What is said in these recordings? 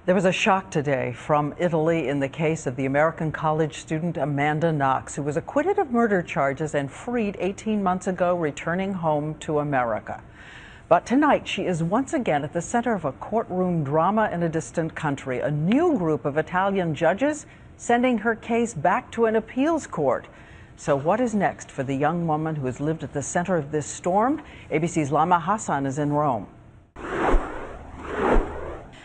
There was a shock today from Italy in the case of the American college student Amanda Knox, who was acquitted of murder charges and freed 18 months ago, returning home to America. But tonight, she is once again at the center of a courtroom drama in a distant country. A new group of Italian judges sending her case back to an appeals court. So what is next for the young woman who has lived at the center of this storm? ABC's Lama Hassan is in Rome.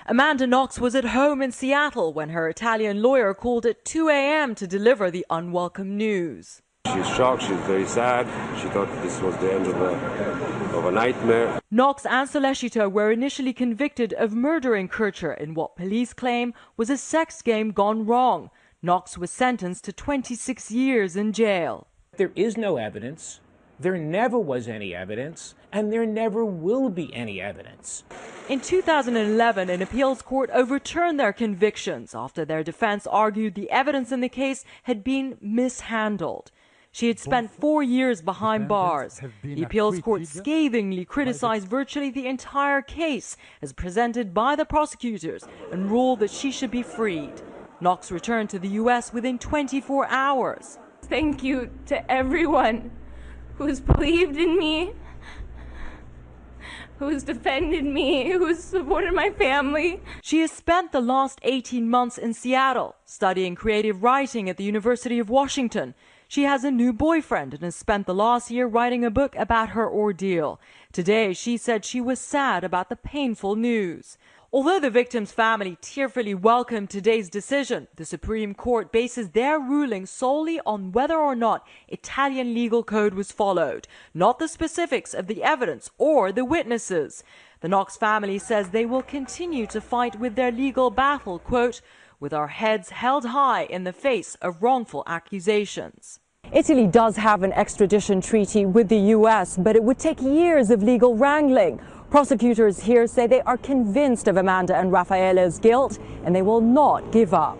Amanda Knox was at home in Seattle when her Italian lawyer called at 2 a.m. to deliver the unwelcome news. She's shocked, she's very sad. She thought this was the end of a nightmare. Knox and Sollecito were initially convicted of murdering Kircher in what police claim was a sex game gone wrong. Knox was sentenced to 26 years in jail. There is no evidence. There never was any evidence, and there never will be any evidence. In 2011, an appeals court overturned their convictions after their defense argued the evidence in the case had been mishandled. She had spent 4 years behind bars. The appeals court scathingly criticized virtually the entire case as presented by the prosecutors and ruled that she should be freed. Knox returned to the U.S. within 24 hours. Thank you to everyone who's believed in me, who's defended me, who's supported my family. She has spent the last 18 months in Seattle, studying creative writing at the University of Washington. She has a new boyfriend and has spent the last year writing a book about her ordeal. Today, she said she was sad about the painful news. Although the victim's family tearfully welcomed today's decision, the Supreme Court bases their ruling solely on whether or not Italian legal code was followed, not the specifics of the evidence or the witnesses. The Knox family says they will continue to fight with their legal battle, quote, with our heads held high in the face of wrongful accusations. Italy does have an extradition treaty with the U.S., but it would take years of legal wrangling. Prosecutors here say they are convinced of Amanda and Raffaele's guilt, and they will not give up.